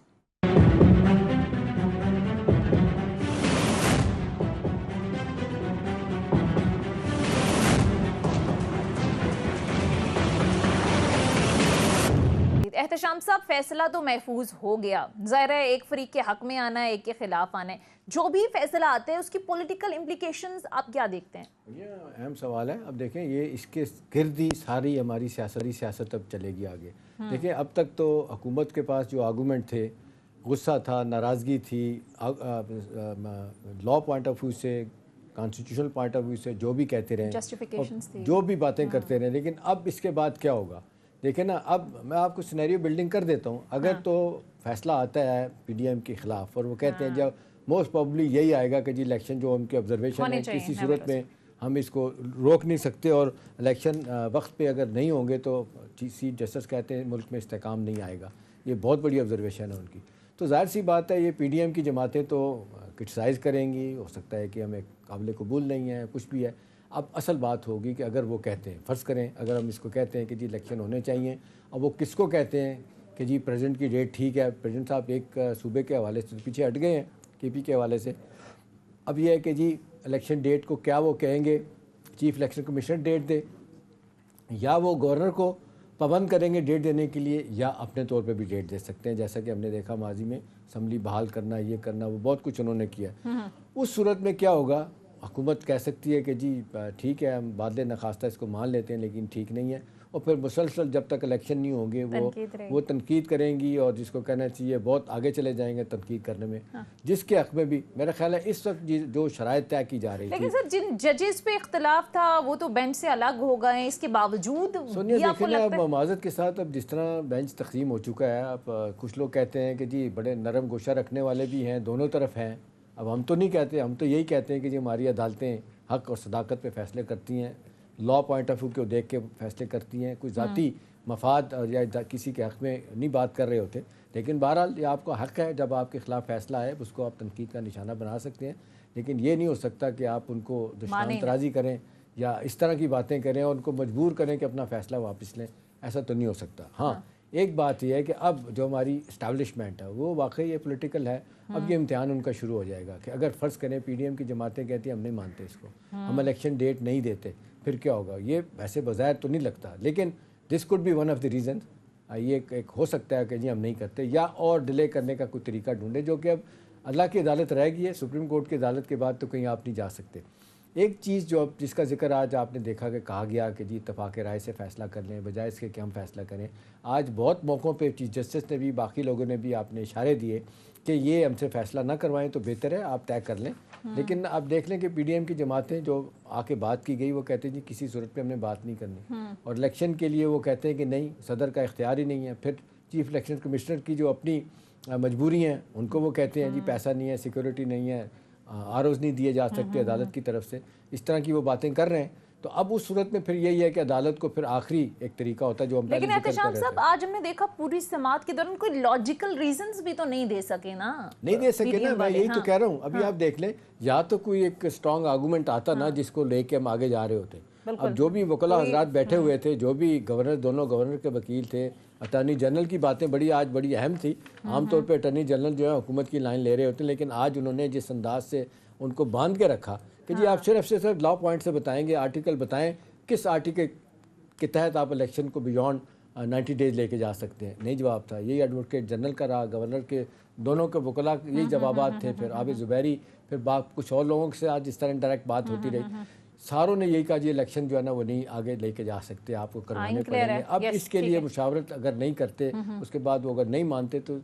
एहतशाम साहब, फैसला तो महफूज हो गया, ज़ाहिर है एक फरीक के हक में आना है, एक के खिलाफ आना है। जो भी फैसला आता है उसकी पॉलिटिकल इम्प्लीकेशंस आप क्या देखते हैं? ये अहम सवाल है। अब देखें, ये इसके गिर्द ही सारी हमारी सियासत अब चलेगी आगे। देखिए, अब तक तो हुकूमत के पास जो आर्गूमेंट थे, गुस्सा था, नाराज़गी थी, लॉ पॉइंट ऑफ व्यू से, कॉन्स्टिट्यूशनल पॉइंट ऑफ व्यू से जो भी कहते रहे, जस्टिफिकेशंस थी, जो भी बातें करते रहे, लेकिन अब इसके बाद क्या होगा? देखिए ना, अब मैं आपको सिनेरियो बिल्डिंग कर देता हूँ। अगर तो फैसला आता है पीडीएम के खिलाफ और वो कहते हैं जब मोस्ट प्रोबेबली यही आएगा कि जी इलेक्शन जो उनकी ऑब्जर्वेशन है, किसी सूरत में हम इसको रोक नहीं सकते और इलेक्शन वक्त पे अगर नहीं होंगे तो चीफ जस्टिस कहते हैं मुल्क में इस्तेकाम नहीं आएगा। ये बहुत बड़ी ऑब्जर्वेशन है उनकी। तो जाहिर सी बात है, ये पीडीएम की जमातें तो क्रिटिसाइज़ करेंगी, हो सकता है कि हमें काबिल कबूल नहीं है, कुछ भी है। अब असल बात होगी कि अगर वो कहते हैं, फ़र्ज़ करें अगर हम इसको कहते हैं कि जी इलेक्शन होने चाहिए, अब वो किसको कहते हैं कि जी प्रेसिडेंट की डेट ठीक है, प्रेसिडेंट साहब एक सूबे के हवाले से पीछे हट गए हैं, केपी के हवाले से। अब ये है कि जी इलेक्शन डेट को क्या वो कहेंगे चीफ इलेक्शन कमिश्नर डेट दे, या वो गवर्नर को पाबंद करेंगे डेट देने के लिए, या अपने तौर पे भी डेट दे सकते हैं, जैसा कि हमने देखा माजी में असम्बली बहाल करना, ये करना, वो बहुत कुछ उन्होंने किया। उस सूरत में क्या होगा? हुकूमत कह सकती है कि जी ठीक है, हम बादल नखास्ता इसको मान लेते हैं, लेकिन ठीक नहीं है, और फिर मुसलसल जब तक इलेक्शन नहीं होंगे वो तनकीद करेंगी, और जिसको कहना चाहिए बहुत आगे चले जाएंगे तनकीद करने में। जिसके हक में भी मेरा ख्याल है इस वक्त जो शराइत तय की जा रही थी। लेकिन सर, जिन जजेस पे इख्तलाफ था वो तो बेंच से अलग हो गए, इसके बावजूद सोनिया देखिए ना, अब माजरत के साथ अब जिस तरह बेंच तकसीम हो चुका है, अब कुछ लोग कहते हैं कि जी बड़े नरम गोशा रखने वाले भी हैं, दोनों तरफ हैं। अब हम तो नहीं कहते, हम तो यही कहते हैं कि जी हमारी अदालतें हक और सदाकत पे फैसले करती हैं, लॉ पॉइंट ऑफ व्यू को देख के फैसले करती हैं, कोई ज़ाती मफाद या किसी के हक़ में नहीं बात कर रहे होते। लेकिन बहरहाल ये आपका हक़ है, जब आपके ख़िलाफ़ फैसला है उसको आप तनकीद का निशाना बना सकते हैं, लेकिन ये नहीं हो सकता कि आप उनको दुश्मन तराजी करें या इस तरह की बातें करें और उनको मजबूर करें कि अपना फ़ैसला वापस लें। ऐसा तो नहीं हो सकता। हाँ, एक बात यह है कि अब जो हमारी इस्टेब्लिशमेंट है वो वाकई ये पॉलिटिकल है। अब ये इम्तिहान उनका शुरू हो जाएगा कि अगर फ़र्ज़ करें पीडीएम की जमातें कहती हैं हम नहीं मानते इसको, हम इलेक्शन डेट नहीं देते, फिर क्या होगा? ये वैसे बज़ाहिर तो नहीं लगता, लेकिन this could be one of the reason. ये एक हो सकता है कि जी हम नहीं करते, या और डिले करने का कोई तरीका ढूंढे, जो कि अब अल्लाह की अदालत रहेगी है, सुप्रीम कोर्ट की अदालत के बाद तो कहीं आप नहीं जा सकते। एक चीज़ जो अब जिसका जिक्र आज आपने देखा कि कहा गया कि जी इत्तफाक़ राय से फ़ैसला कर लें, बजाय इसके कि हम फ़ैसला करें। आज बहुत मौक़ों पे चीफ जस्टिस ने भी, बाकी लोगों ने भी आपने इशारे दिए कि ये हमसे फ़ैसला ना करवाएं तो बेहतर है, आप तय कर लें। लेकिन आप देख लें कि पीडीएम की जमातें जो आके बात की गई, वो कहते हैं जी किसी सूरत पे हमने बात नहीं करनी, और इलेक्शन के लिए वो कहते हैं कि नहीं, सदर का इख्तियार ही नहीं है। फिर चीफ इलेक्शन कमिश्नर की जो अपनी मजबूरी हैं उनको वो कहते हैं जी पैसा नहीं है, सिक्योरिटी नहीं है, आरोज़ नहीं दिए जा सकते अदालत की तरफ से, इस तरह की वो बातें कर रहे हैं। तो अब उस सूरत में फिर यही है कि अदालत को फिर आखिरी एक तरीका होता है जो हम लेकिन एहतशाम साहब, आज हमने देखा पूरी समात के दौरान कोई लॉजिकल रीजंस भी तो नहीं दे सके ना, नहीं दे सके ना, मैं यही तो कह रहा हूँ। अभी आप देख लें, या तो कोई एक स्ट्रॉन्ग आर्गूमेंट आता ना जिसको लेके हम आगे जा रहे होते। अब जो भी वकला हजरात बैठे हुए थे, जो भी गवर्नर, दोनों गवर्नर के वकील थे, अटर्नी जनरल की बातें बड़ी आज बड़ी अहम थी। आमतौर पर अटर्नी जनरल जो है हुकूमत की लाइन ले रहे होते, लेकिन आज उन्होंने जिस अंदाज से उनको बांध के रखा कि जी आप सिर्फ लॉ पॉइंट से बताएंगे, आर्टिकल बताएं, किस आर्टिकल के तहत आप इलेक्शन को बियॉन्ड 90 डेज लेके जा सकते हैं। नहीं जवाब था। यही एडवोकेट जनरल का रहा, गवर्नर के दोनों के वकला यही जवाबात थे। फिर आबिद ज़ुबैरी, फिर बात कुछ और लोगों से आज इस तरह डायरेक्ट बात होती रही। सारों ने यही कहा जी इलेक्शन जो है ना वो नहीं आगे लेके जा सकते, आपको करवाने पड़ेंगे। अब इसके लिए मुशावरत अगर नहीं करते, उसके बाद वो अगर नहीं मानते तो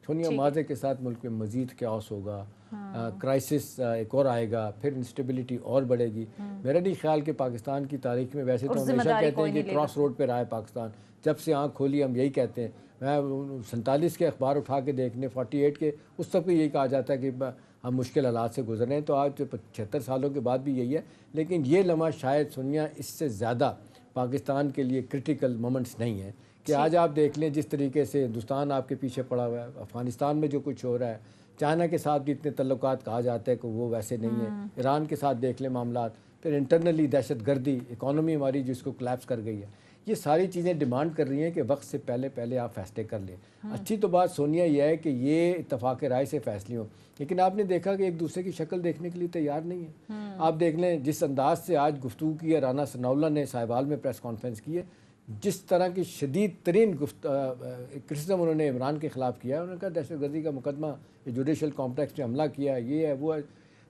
सोनिया माजे के साथ मुल्क में मजीद क्यास होगा, क्राइसिस एक और आएगा, फिर इंस्टेबिलिटी और बढ़ेगी। मेरा नहीं ख्याल कि पाकिस्तान की तारीख में, वैसे तो हमेशा कहते हैं कि क्रॉस रोड पे रहा है पाकिस्तान, जब से आँख खोली हम यही कहते हैं। मैं 47 के अखबार उठा के देखने, 48 के, उस तक भी यही कहा जाता है कि हम मुश्किल हालात से गुजरे हैं। तो आज 75 सालों के बाद भी यही है। लेकिन ये लम्हा शायद सोनिया इससे ज़्यादा पाकिस्तान के लिए क्रिटिकल मोमेंट्स नहीं है कि आज आप देख लें जिस तरीके से हिंदुस्तान आपके पीछे पड़ा हुआ है, अफ़गानिस्तान में जो कुछ हो रहा है, चाइना के साथ भी इतने तल्लुकात कहा जाता है कि वो वैसे नहीं है, ईरान के साथ देख लें मामलात, फिर इंटरनली दहशत गर्दी, इकॉनमी हमारी जिसको कोलैप्स कर गई है, ये सारी चीज़ें डिमांड कर रही हैं कि वक्त से पहले आप फैसले कर लें। अच्छी तो बात सोनिया ये है कि ये इत्तफाक राय से फैसले हों, लेकिन आपने देखा कि एक दूसरे की शक्ल देखने के लिए तैयार नहीं है। आप देख लें जिस अंदाज से आज गुफ्तगू की है, राना सनाउल्लाह ने साहिवाल में प्रेस कॉन्फ्रेंस की है, जिस तरह की शदीद तरीन क्रिटिसिज्म उन्होंने इमरान के ख़िलाफ़ किया है। उन्होंने कहा दहशत गर्दी का मुकदमा, जुडिशल कॉम्प्लेक्स पे हमला किया, ये है वो है।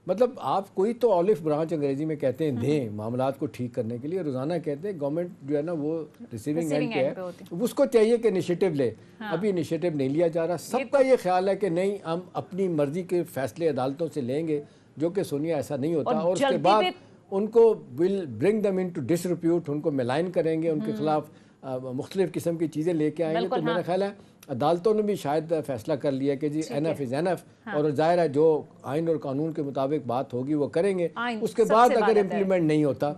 मतलब आप कोई तो ऑलिव ब्रांच अंग्रेजी में कहते हैं दें मामलात को ठीक करने के लिए, रोज़ाना कहते हैं गवर्नमेंट जो है ना वो रिसीविंग एंड पे है, उसको चाहिए कि इनिशिएटिव ले। अभी इनिशिएटिव नहीं लिया जा रहा। सबका ये ख्याल है कि नहीं हम अपनी मर्जी के फैसले अदालतों से लेंगे, जो कि सोनिया ऐसा नहीं होता, और उसके बाद उनको will bring them in to disrepute, उनको मिलाइन करेंगे, उनके खिलाफ मुख्तलिफ किस्म की चीज़ें लेके आएंगे। तो मेरा ख्याल है अदालतों ने भी शायद फैसला कर लिया कि जी एनएफ इज़ एनएफ, और जाहिर है जो आइन और कानून के मुताबिक बात होगी वो करेंगे। उसके बाद अगर इम्प्लीमेंट नहीं होता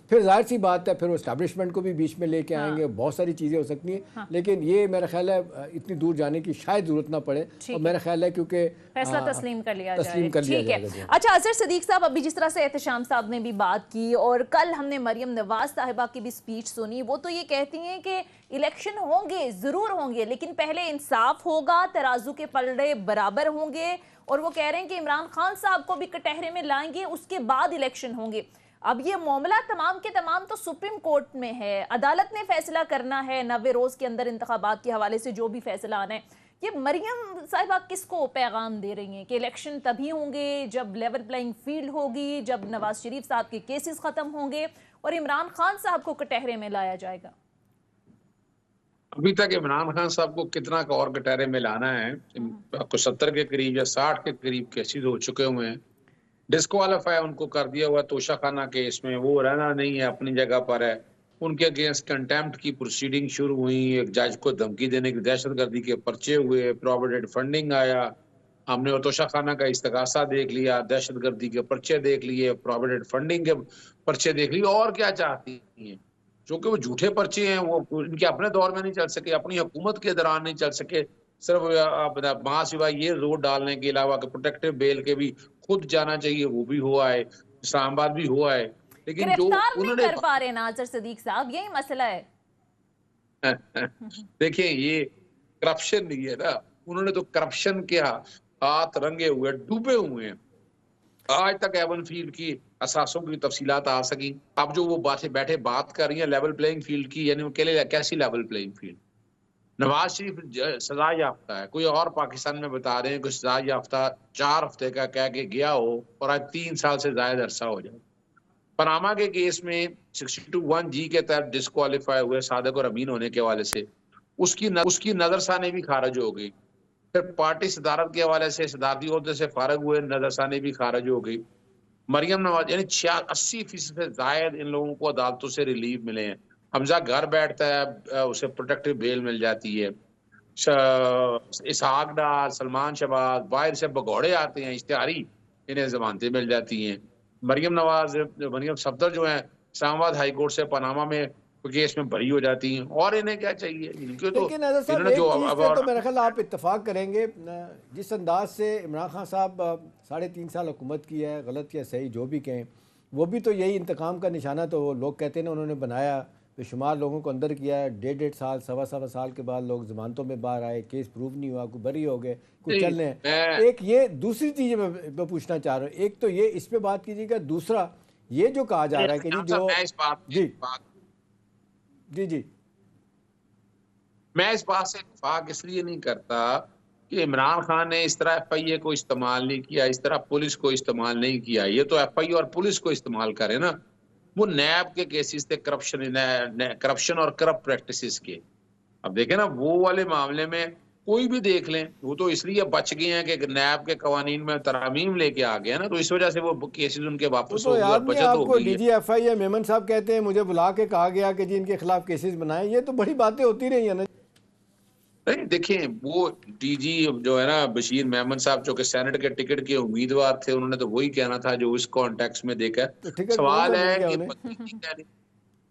फिर जाहिर सी बात है फिर वो एस्टैब्लिशमेंट को भी बीच में लेके आएंगे, बहुत सारी चीज़ें हो सकती हैं। लेकिन ये मेरा ख्याल है इतनी दूर जाने की शायद ज़रूरत ना पड़े, और मेरा ख्याल है क्योंकि फैसला तस्लीम कर लिया जाएगा। अच्छा अजहर सदीक साहब, अभी जिस तरह से एहतशाम साहब ने भी बात की और कल हमने मरियम नवाज साहिबा की भी स्पीच सुनी, वो तो ये कहती हैं कि इलेक्शन होंगे, जरूर होंगे, लेकिन पहले इंसाफ होगा, तराजू के पलड़े बराबर होंगे, और वो कह रहे हैं कि इमरान खान साहब को भी कटहरे में लाएंगे, उसके बाद इलेक्शन होंगे। अब ये मामला तमाम के तमाम तो सुप्रीम कोर्ट में है, अदालत ने फैसला करना है 90 रोज के अंदर इंतखाबात के हवाले से जो भी फैसला आना है। ये मरियम साहिबा किसको पैगाम दे रही हैं कि इलेक्शन तभी होंगे जब लेवल प्लेइंग फील्ड होगी, जब नवाज शरीफ साहब के केसेस खत्म होंगे और इमरान खान साहब को कटहरे में लाया जाएगा? अभी तक इमरान खान साहब को कितना का और कटहरे में लाना है, आपको 70 के करीब या 60 के करीब केसेस हो चुके हुए हैं, डिस्क्वालीफाई उनको कर दिया हुआ तोशाखाना केस में, वो रहना नहीं है, अपनी जगह पर है। उनके अगेंस्ट कंटेम्प्ट की प्रोसीडिंग शुरू हुई, एक जज को धमकी देने की, दहशतगर्दी के पर्चे हुए, प्रोविडेंट फंडिंग आया, हमने और तोशाखाना का इस्तगासा देख लिया, दहशतगर्दी के पर्चे देख लिए, प्रोविडेंट फंडिंग के पर्चे देख लिए, और क्या चाहती है? जो कि वो झूठे पर्चे हैं, वो इनके अपने दौर में नहीं चल सके, अपनी हुकूमत के दौरान नहीं चल सके, सिर्फ वहां सिवाय ये जोर डालने के अलावा कि प्रोटेक्टिव बेल के भी खुद जाना चाहिए, वो भी हुआ है, इस्लामाबाद भी हुआ है, लेकिन जो उन्होंने नहीं कर पा रहे नाज़र सदीक साहब, यही मसला है। देखिए ये करप्शन नहीं है ना, उन्होंने तो करप्शन के हाथ रंगे हुए, डूबे हुए हैं। आज तक एवन फील्ड की असासों की तफसीलात आ सकी, अब जो वो बातें बैठे बात कर रही है लेवल प्लेइंग फील्ड की, यानी अकेले कैसी level playing field? Nawaz Sharif सजा याफ्ता है, कोई और पाकिस्तान में बता रहे हैं कि सजा याफ्ता 4 हफ्ते का कह के गया हो और आज 3 साल से ज्यादा अरसा हो जाए। पनामा के केस में 62(1) के तहत डिस्क्वालीफाई हुए सादिक और अमीन होने के हवाले से उसकी नजरसानी भी खारिज हो गई। फिर पार्टी सदारत के हवाले से सदारती ओहदे से फारग हुए, नजरसानी भी खारिज हो गई। मरियम नवाज यानी 80% से जायद इन लोगों को अदालतों से रिलीफ मिले हैं। हमजा घर बैठता है, उसे प्रोटेक्टिव बेल मिल जाती है। इसहाक डार, सलमान शहबाज, बाहर से भगौड़े आते हैं, इश्तिहारी इन्हें जमानतें मिल जाती हैं। मरियम सफदर जो है इस्लामाबाद हाई कोर्ट से पनामा में केस में भरी हो जाती हैं, और इन्हें क्या चाहिए? इनके तो तो मेरा ख्याल आप इत्तेफाक करेंगे, जिस अंदाज से इमरान खान साहब 3.5 साल हुकूमत की है, गलत या सही जो भी कहें, वो भी तो यही इंतकाम का निशाना तो लोग कहते हैं ना, उन्होंने बनाया, बेशुमार लोगों को अंदर किया, 1.5 साल 1.25 साल के बाद लोग जमानतों में बाहर आए, केस प्रूव नहीं हुआ, कोई बरी हो गए, कुछ चल रहे हैं। एक ये दूसरी चीज़ मैं पूछना चाह रहा हूँ, एक तो ये इस पे बात कीजिएगा, दूसरा ये जो कहा जा रहा है कि जी मैं इस बात से इत्तेफाक इसलिए नहीं करता कि इमरान खान ने इस तरह FIA को इस्तेमाल नहीं किया, इस तरह पुलिस को इस्तेमाल नहीं किया। ये तो FIA और पुलिस को इस्तेमाल करे ना, वो नैब के केसेस थे करप्शन और करप्ट प्रैक्टिसेस के। अब देखें ना, वो वाले मामले में कोई भी देख लें, वो तो इसलिए बच गए हैं कि नैब के कवानीन में तरमीम लेके आ गए ना, तो इस वजह से वो केसेस उनके वापस हो गए, बचत हो गई। DGFI मेमन साहब कहते हैं मुझे बुला के कहा गया कि जी इनके खिलाफ केसेस बनाए, ये तो बड़ी बातें होती रही है ना। नहीं देखें, वो DG जो है ना बशीर मेमन साहब, जो कि सेनेट के टिकट के उम्मीदवार थे, उन्होंने तो वही कहना था जो इस कॉन्टेक्स्ट में देखा। सवाल है कि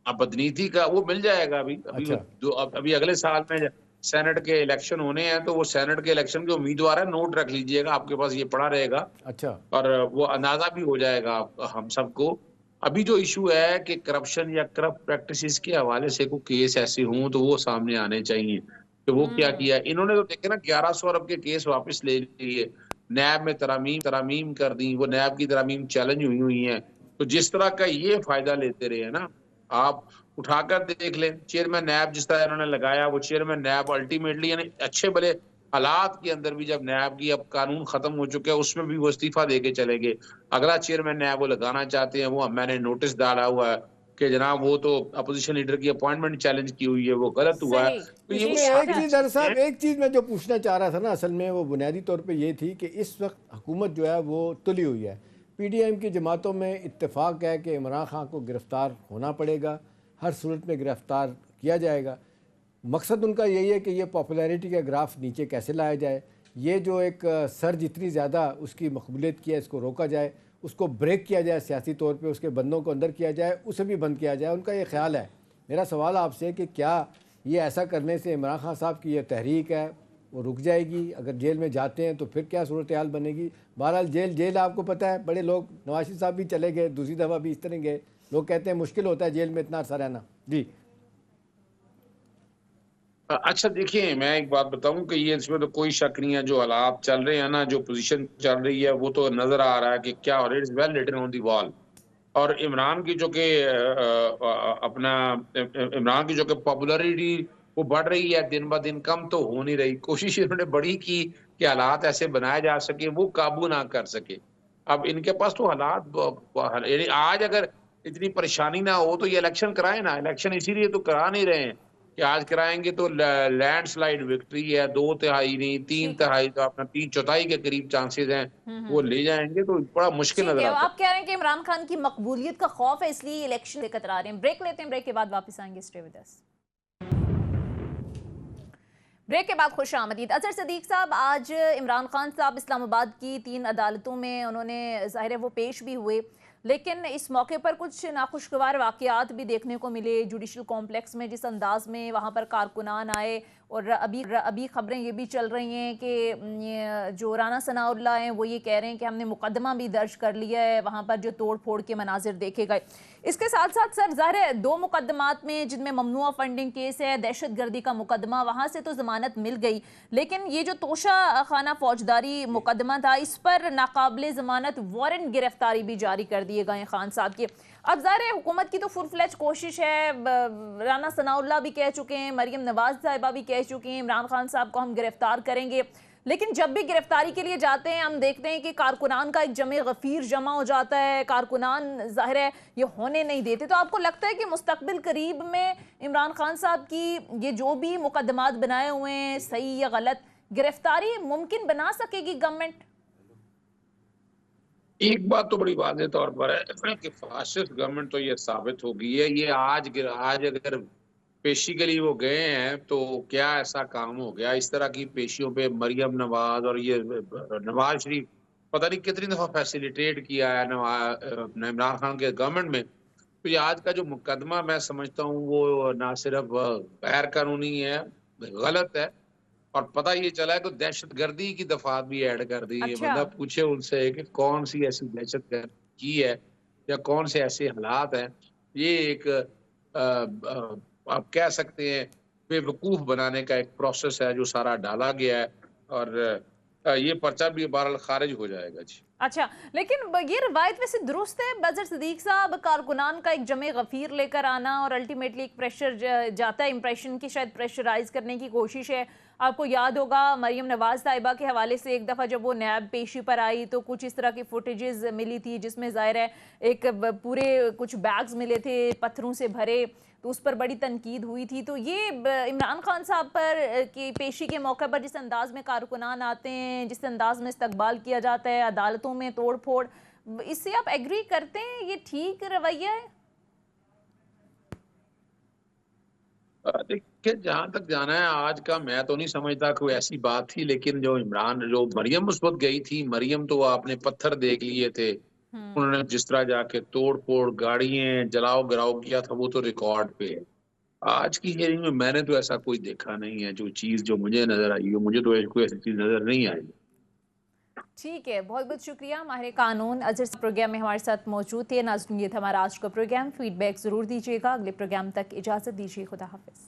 अब बदनीति का वो मिल जाएगा अभी अभी अच्छा। जो अभी अगले साल में सेनेट के इलेक्शन होने हैं, तो वो सेनेट के इलेक्शन के उम्मीदवार है, नोट रख लीजिएगा, आपके पास ये पड़ा रहेगा अच्छा। और वो अंदाजा भी हो जाएगा हम सबको। अभी जो इशू है कि करप्शन या करप्ट प्रैक्टिसेस के हवाले से कोई केस ऐसे हों तो वो सामने आने चाहिए कि वो क्या किया। इन्होंने तो देखे ना 1100 अरब के केस वापस ले लिए, नैब में तरामीम कर दी, वो नैब की तरामीम चैलेंज हुई है। तो जिस तरह का ये फायदा लेते रहे ना, आप उठाकर देख लें चेयरमैन नैब जिस तरह इन्होंने लगाया, वो चेयरमैन नैब अल्टीमेटली यानी अच्छे भले हालात के अंदर भी जब नैब की अब कानून खत्म हो चुके हैं उसमें भी वो इस्तीफा देके चले गए। अगला चेयरमैन नैब वो लगाना चाहते हैं, वो मैंने नोटिस डाला हुआ है कि जनाब वो तो अपोजिशन लीडर की अपॉइंटमेंट चैलेंज की हुई है, वो गलत हुआ है। सही। तो ये वो इसमें एक सारी चीज़ दर साहब, चीजें एक चीज़ मैं जो पूछना चाह रहा था ना, असल में वो बुनियादी तौर पे ये थी कि इस वक्त हुकूमत जो है वो तुली हुई है। पीडीएम की जमातों में इत्तेफाक है कि इमरान खान को गिरफ़्तार होना पड़ेगा, हर सूरत में गिरफ़्तार किया जाएगा। मकसद उनका यही है कि ये पॉपुलैरिटी का ग्राफ नीचे कैसे लाया जाए, ये जो एक सर्ज इतनी ज़्यादा उसकी मकबूलियत की है इसको रोका जाए, उसको ब्रेक किया जाए सियासी तौर पे, उसके बंदों को अंदर किया जाए, उसे भी बंद किया जाए, उनका ये ख्याल है। मेरा सवाल आपसे कि क्या ये ऐसा करने से इमरान खान साहब की ये तहरीक है वो रुक जाएगी? अगर जेल में जाते हैं तो फिर क्या सूरत हाल बनेगी? बहरहाल जेल आपको पता है, बड़े लोग, नवाज शरीफ साहब भी चले गए, दूसरी दफ़ा भी इस तरह गए, लोग कहते हैं मुश्किल होता है जेल में इतना अरसा रहना। जी अच्छा देखिए, मैं एक बात बताऊं कि ये इसमें तो कोई शक नहीं है, जो हालात चल रहे हैं ना, जो पोजीशन चल रही है, वो तो नजर आ रहा है कि क्या हो रहा है, it's well written on the wall. और इमरान की जो कि अपना इमरान की जो कि पॉपुलैरिटी वो बढ़ रही है दिन ब दिन, कम तो हो नहीं रही। कोशिश इन्होंने बड़ी की कि हालात ऐसे बनाए जा सके, वो काबू ना कर सके। अब इनके पास तो यानी आज अगर इतनी परेशानी ना हो तो ये इलेक्शन कराए ना, इलेक्शन इसीलिए तो करा नहीं रहे हैं कि आज कराएंगे तो लैंडस्लाइड विक्ट्री है, 2/3 नहीं, तीन ठीक है। तिहाई तो अपना 3/4 के करीब चांसेस हैं, वो ले जाएंगे तो बड़ा मुश्किल ठीक नजर है, आता है। आप कह रहे हैं कि इमरान खान की मकबूलियत का खौफ है इसलिए इलेक्शन लेकर कतरा रहे हैं। ब्रेक लेते हैं, ब्रेक के बाद वापस आएंगे। Stay with us. ब्रेक के बाद खुश आमदीद। अजहर सदीक साहब, आज इमरान खान साहब इस्लामाबाद की 3 अदालतों में उन्होंने ज़ाहिर है वो पेश भी हुए, लेकिन इस मौके पर कुछ नाखुशगवार वाक़यात भी देखने को मिले। जुडिशल कॉम्प्लेक्स में जिस अंदाज में वहाँ पर कारकुनान आए, और अभी ख़बरें ये भी चल रही हैं कि जो राना सनाउल्लाह हैं वो ये कह रहे हैं कि हमने मुकदमा भी दर्ज कर लिया है वहाँ पर जो तोड़ फोड़ के मनाजिर देखे गए। इसके साथ साथ सर ज़ाहिर है 2 मुकदमात में जिनमें ममनुआ फंडिंग केस है, दहशतगर्दी का मुकदमा, वहाँ से तो ज़मानत मिल गई, लेकिन ये जो तोशा खाना फौजदारी मुकदमा था इस पर नाकाबिले ज़मानत वारंट गिरफ्तारी भी जारी कर दिए गए खान साहब के। अब ज़ाहिर है हुकूमत की तो फुल फ्लैज कोशिश है, राना सनाउल्लाह भी कह चुके हैं, मरियम नवाज साहिबा भी कह चुकी हैं इमरान खान साहब को हम गिरफ्तार करेंगे, लेकिन जब भी गिरफ्तारी के लिए जाते हैं हम देखते हैं कि कारकुनान का एक जमे गफीर जमा हो जाता है, कारकुनान ज़ाहिर है ये होने नहीं देते। तो आपको लगता है कि मुस्तकबिल करीब में इमरान खान साहब की ये जो भी मुकदमात बनाए हुए हैं सही या गलत, गिरफ्तारी मुमकिन बना सकेगी गवर्नमेंट? एक बात तो बड़ी वाज़ेह तौर पर है कि फाशिस्ट गवर्नमेंट तो ये साबित हो गई है। ये आज अगर पेशी के लिए वो गए हैं तो क्या ऐसा काम हो गया, इस तरह की पेशियों पे मरियम नवाज और ये नवाज शरीफ पता नहीं कितनी दफा फैसिलिटेट किया है इमरान खान के गवर्नमेंट में। तो ये आज का जो मुकदमा मैं समझता हूँ वो ना सिर्फ गैर कानूनी है, गलत है, और पता ये चला है तो दहशतगर्दी की दफात भी ऐड कर दी है। अच्छा। बंदा पूछे उनसे कि कौन सी ऐसी दहशतगर्दी की है या कौन से ऐसे हालात हैं। ये एक आप कह सकते हैं बेवकूफ बनाने का एक प्रोसेस है जो सारा डाला गया है, और ये पर्चा भी बहरहाल खारिज हो जाएगा। जी अच्छा, लेकिन ये रवायत वैसे दुरुस्त है बजर सदीक साहब, कारकुनान का एक जमे गफीर लेकर आना और अल्टीमेटली एक प्रेशर जाता है, इंप्रेशन की शायद प्रेशराइज करने की कोशिश है। आपको याद होगा मरियम नवाज साहिबा के हवाले से एक दफ़ा जब वो नैब पेशी पर आई तो कुछ इस तरह की फुटेजेस मिली थी जिसमें ज़ाहिर है एक पूरे कुछ बैग्स मिले थे पत्थरों से भरे, तो उस पर बड़ी तनकीद हुई थी। तो ये इमरान खान साहब पर की पेशी के मौके पर जिस अंदाज में कारकुनान आते हैं, जिस अंदाज में इस्तकबाल किया जाता है, अदालतों में तोड़ फोड़, इससे आप एग्री करते हैं ये ठीक रवैया है? देखिए, जहां तक जाना है आज का, मैं तो नहीं समझता कोई ऐसी बात थी, लेकिन जो मरियम उस वक्त गई थी, मरियम तो आपने पत्थर देख लिए थे, उन्होंने जिस तरह जाके तोड़ फोड़ गाड़ियां जलाओ गिराओ किया था वो तो रिकॉर्ड पे है। आज की हियरिंग में मैंने तो ऐसा कोई देखा नहीं है, जो चीज जो मुझे नजर आई हो, मुझे तो कोई ऐसी चीज नजर नहीं आई। ठीक है, बहुत बहुत शुक्रिया माहिर कानून अजहर प्रोग्राम में हमारे साथ मौजूद थे। नाज़रीन, ये था हमारा आज का प्रोग्राम। फीडबैक ज़रूर दीजिएगा। अगले प्रोग्राम तक इजाज़त दीजिए। खुदा हाफिज़।